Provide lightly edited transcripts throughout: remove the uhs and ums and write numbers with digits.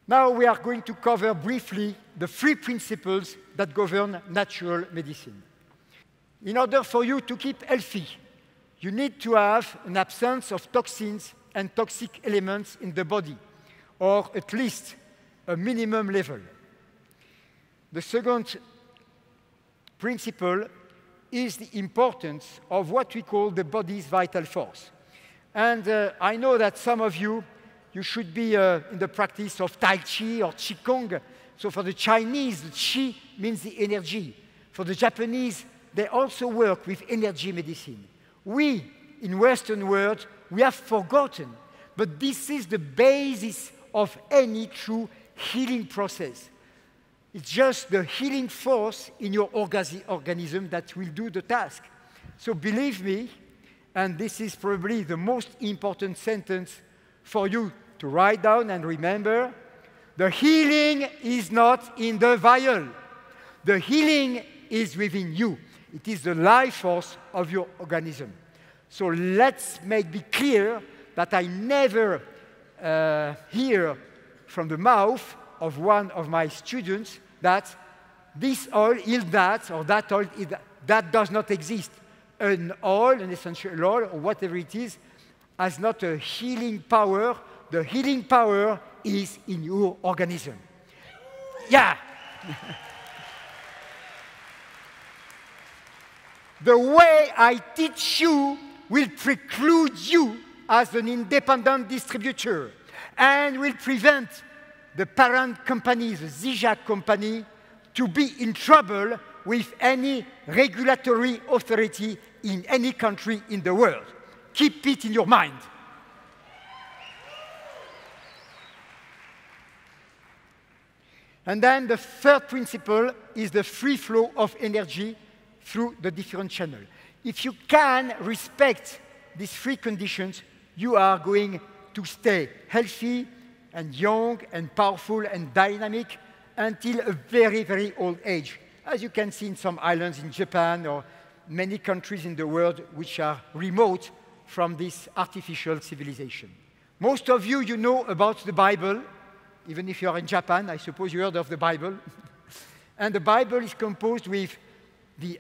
Now we are going to cover briefly the 3 principles that govern natural medicine. In order for you to keep healthy, you need to have an absence of toxins and toxic elements in the body, or at least a minimum level. The second principle is the importance of what we call the body's vital force. And I know that some of you should be in the practice of Tai Chi or Qigong. So for the Chinese, the Qi means the energy. For the Japanese, they also work with energy medicine. We, in Western world, we have forgotten. But this is the basis of any true healing process. It's just the healing force in your organism that will do the task. So believe me, and this is probably the most important sentence for you to write down and remember, the healing is not in the vial. The healing is within you. It is the life force of your organism. So let's be clear that I never hear from the mouth of one of my students that this oil is that, or that oil is that. That does not exist. An oil, an essential oil, or whatever it is, has not a healing power. The healing power is in your organism. Yeah. The way I teach you will preclude you as an independent distributor and will prevent the parent company, the Zizak company, to be in trouble with any regulatory authority in any country in the world. Keep it in your mind. And then the third principle is the free flow of energy through the different channels. If you can respect these 3 conditions, you are going to stay healthy and young and powerful and dynamic until a very, very old age, as you can see in some islands in Japan or many countries in the world which are remote from this artificial civilization. Most of you, you know about the Bible. Even if you are in Japan, I suppose you heard of the Bible. And the Bible is composed with the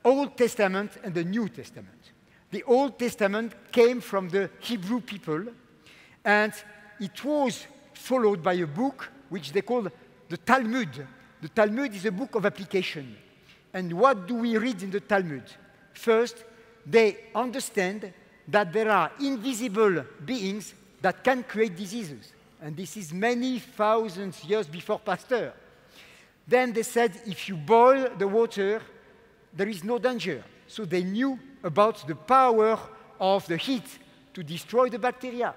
Old Testament and the New Testament. The Old Testament came from the Hebrew people, and it was followed by a book which they call the Talmud. The Talmud is a book of application. And what do we read in the Talmud? First, they understand that there are invisible beings that can create diseases. And this is many thousands years before Pasteur. Then they said, if you boil the water, there is no danger. So they knew about the power of the heat to destroy the bacteria.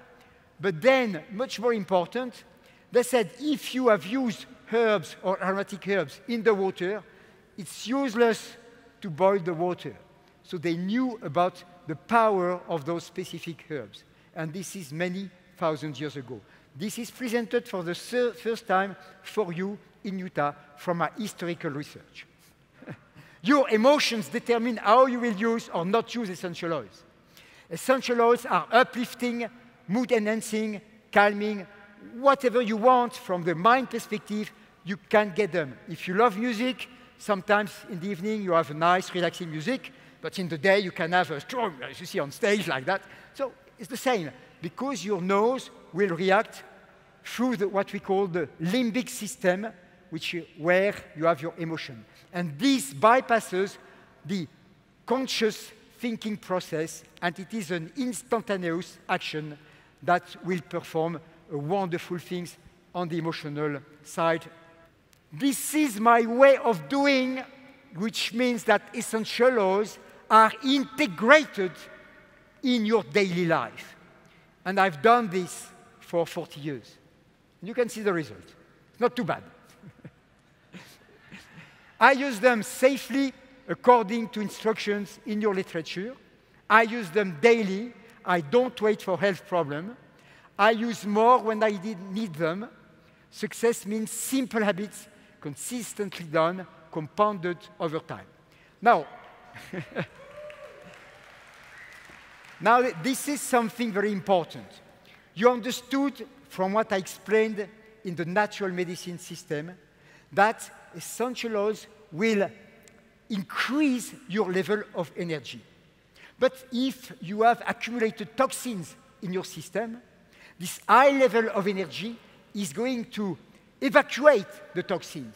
But then, much more important, they said, if you have used herbs or aromatic herbs in the water, it's useless to boil the water. So they knew about the power of those specific herbs. And this is many thousands years ago. This is presented for the first time for you in Utah from my historical research. Your emotions determine how you will use or not use essential oils. Essential oils are uplifting, mood-enhancing, calming, whatever you want from the mind perspective, you can get them. If you love music, sometimes in the evening you have a nice, relaxing music, but in the day you can have a strong, as you see on stage like that. So it's the same, because your nose will react through what we call the limbic system, where you have your emotion. And this bypasses the conscious thinking process, and it is an instantaneous action that will perform wonderful things on the emotional side. This is my way of doing, which means that essential oils are integrated in your daily life. And I've done this for 40 years. You can see the result. It's not too bad. I use them safely according to instructions in your literature. I use them daily. I don't wait for health problems. I use more when I need them. Success means simple habits, consistently done, compounded over time. Now, this is something very important. You understood from what I explained in the natural medicine system that essential oils will increase your level of energy. But if you have accumulated toxins in your system, this high level of energy is going to evacuate the toxins,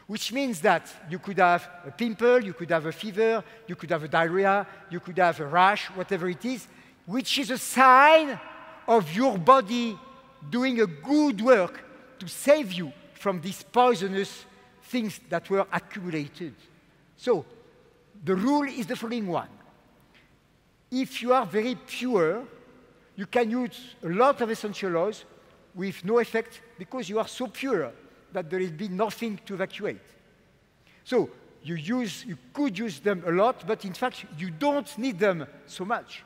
which means that you could have a pimple, you could have a fever, you could have a diarrhea, you could have a rash, whatever it is, which is a sign of your body doing a good work to save you from these poisonous things that were accumulated. So, the rule is the following one. If you are very pure, you can use a lot of essential oils with no effect because you are so pure that there will be nothing to evacuate. So, you could use them a lot, but in fact, you don't need them so much.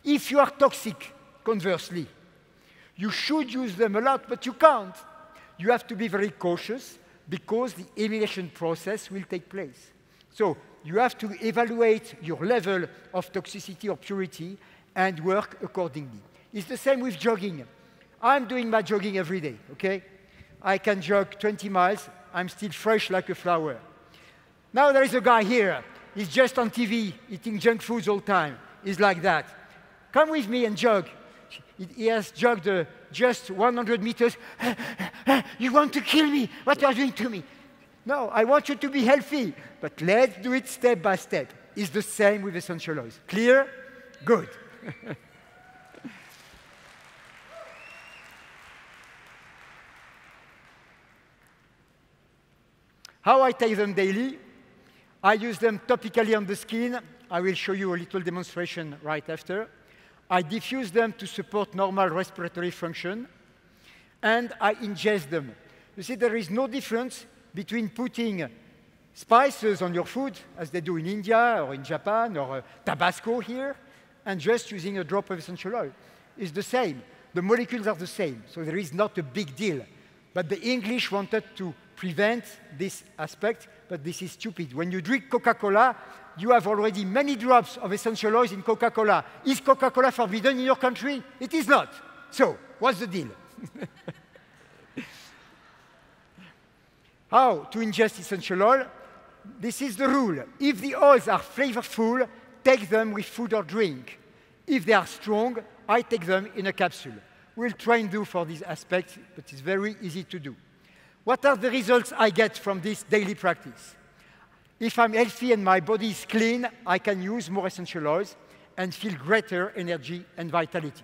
If you are toxic, conversely, you should use them a lot, but you can't. You have to be very cautious because the elimination process will take place. So you have to evaluate your level of toxicity or purity and work accordingly. It's the same with jogging. I'm doing my jogging every day, okay? I can jog 20 miles. I'm still fresh like a flower. Now there is a guy here. He's just on TV, eating junk foods all the time. He's like that. Come with me and jog. He has jogged just 100 meters. You want to kill me? What are you doing to me? No, I want you to be healthy. But let's do it step by step. It's the same with essential oils. Clear? Good. How I take them daily? I use them topically on the skin. I will show you a little demonstration right after. I diffuse them to support normal respiratory function, and I ingest them. You see, there is no difference between putting spices on your food, as they do in India or in Japan, or Tabasco here, and just using a drop of essential oil. It's the same. The molecules are the same, so there is not a big deal. But the English wanted to prevent this aspect, but this is stupid. When you drink Coca-Cola, you have already many drops of essential oils in Coca-Cola. Is Coca-Cola forbidden in your country? It is not. So, what's the deal? How to ingest essential oil? This is the rule. If the oils are flavorful, take them with food or drink. If they are strong, I take them in a capsule. We'll try and do for this aspect, but it's very easy to do. What are the results I get from this daily practice? If I'm healthy and my body is clean, I can use more essential oils and feel greater energy and vitality.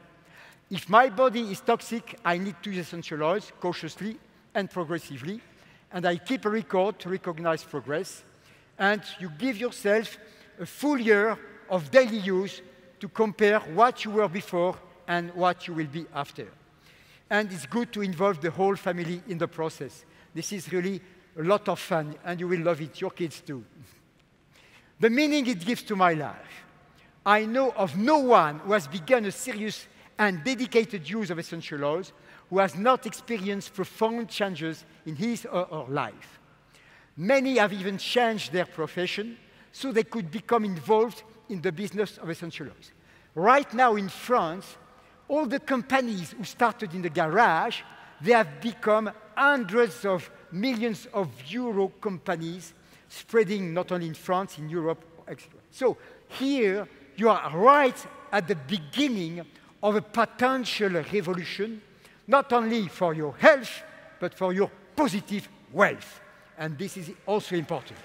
If my body is toxic, I need to use essential oils cautiously and progressively, and I keep a record to recognize progress, and you give yourself a full year of daily use to compare what you were before and what you will be after. And it's good to involve the whole family in the process. This is really a lot of fun, and you will love it, your kids too. The meaning it gives to my life. I know of no one who has begun a serious and dedicated use of essential oils who has not experienced profound changes in his or her life. Many have even changed their profession so they could become involved in the business of essential oils. Right now in France, all the companies who started in the garage, they have become hundreds of millions of euro companies spreading not only in France, in Europe, etc. So here you are right at the beginning of a potential revolution, not only for your health, but for your positive wealth. And this is also important.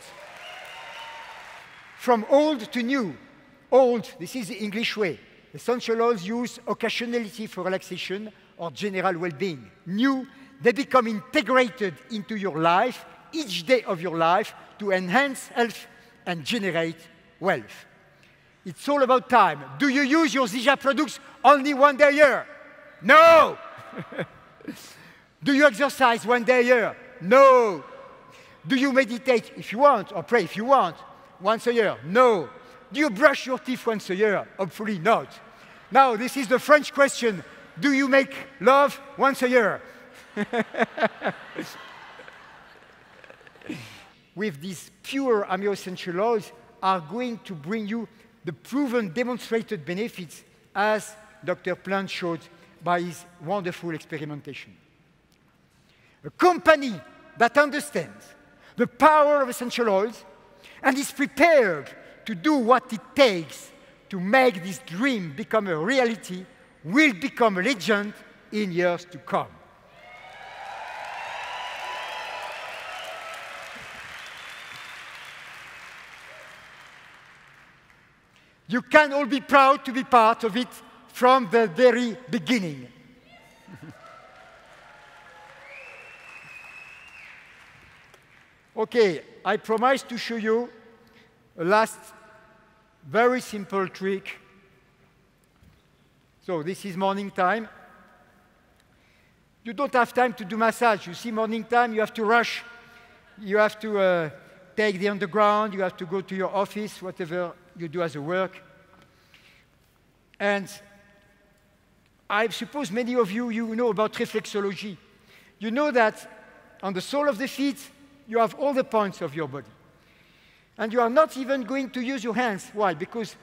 From old to new. Old, this is the English way. Essential oils used occasionally for relaxation or general well-being. New, they become integrated into your life, each day of your life, to enhance health and generate wealth. It's all about time. Do you use your Zija products only one day a year? No! Do you exercise one day a year? No! Do you meditate if you want, or pray if you want, once a year? No! Do you brush your teeth once a year? Hopefully not. Now, this is the French question. Do you make love once a year? With these pure amino essential oils are going to bring you the proven demonstrated benefits as Dr. Plant showed by his wonderful experimentation. A company that understands the power of essential oils and is prepared to do what it takes to make this dream become a reality will become a legend in years to come. You can all be proud to be part of it from the very beginning. Okay, I promise to show you a last very simple trick. So this is morning time. You don't have time to do massage. You see, morning time, you have to rush. You have to take the underground. You have to go to your office, whatever you do as a work. And I suppose many of you, you know about reflexology. You know that on the sole of the feet, you have all the points of your body. And you are not even going to use your hands. Why? Because,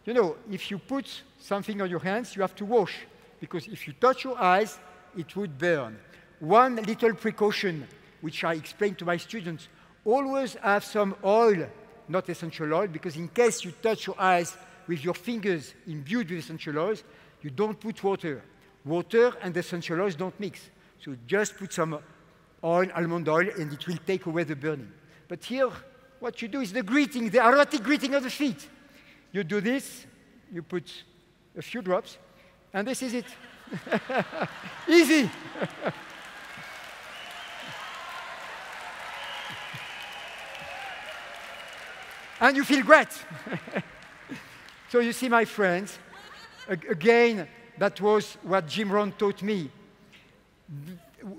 you know, if you put something on your hands, you have to wash. Because if you touch your eyes, it would burn. One little precaution, which I explain to my students, always have some oil, not essential oil, because in case you touch your eyes with your fingers imbued with essential oils, you don't put water. Water and essential oils don't mix. So just put some oil, almond oil, and it will take away the burning. But here, what you do is the greeting, the aromatic greeting of the feet. You do this, you put a few drops, and this is it. Easy. And you feel great. So you see, my friends, again, that was what Jim Rohn taught me.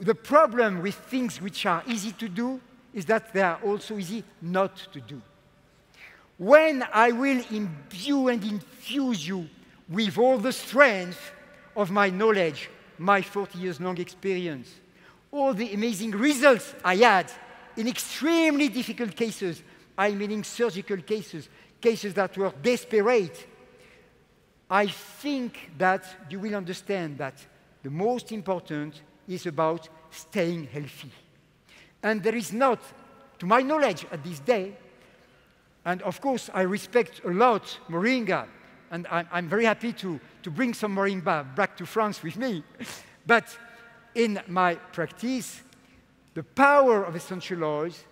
The problem with things which are easy to do is that they are also easy not to do. When I will imbue and infuse you with all the strength of my knowledge, my 40 years long experience, all the amazing results I had in extremely difficult cases, I mean surgical cases, cases that were desperate, I think that you will understand that the most important is about staying healthy. And there is not, to my knowledge at this day, and of course I respect a lot Moringa, and I'm very happy to bring some Moringa back to France with me, but in my practice, the power of essential oils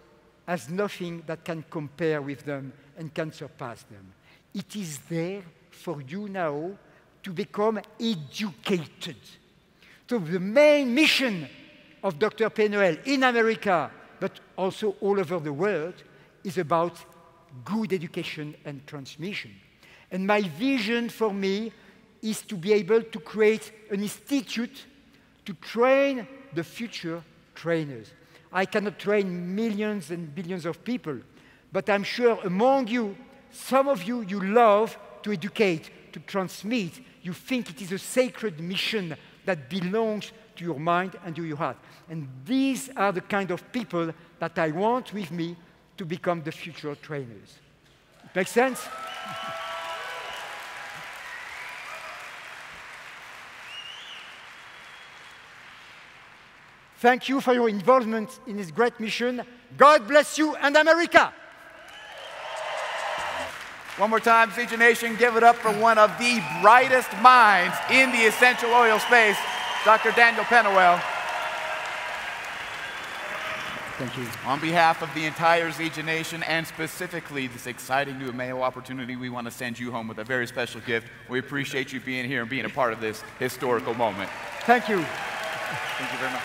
has nothing that can compare with them and can surpass them. It is there for you now to become educated. So the main mission of Dr. Penoel in America, but also all over the world, is about good education and transmission. And my vision for me is to be able to create an institute to train the future trainers. I cannot train millions and billions of people, but I'm sure among you, some of you, you love to educate, to transmit. You think it is a sacred mission that belongs to your mind and to your heart. And these are the kind of people that I want with me to become the future trainers. Make sense? Thank you for your involvement in this great mission. God bless you and America. One more time, Feature Nation, give it up for one of the brightest minds in the essential oil space, Dr. Daniel Penoel. Thank you. On behalf of the entire Zija Nation and specifically this exciting new Ameo opportunity, we want to send you home with a very special gift. We appreciate you being here and being a part of this historical moment. Thank you. Thank you very much.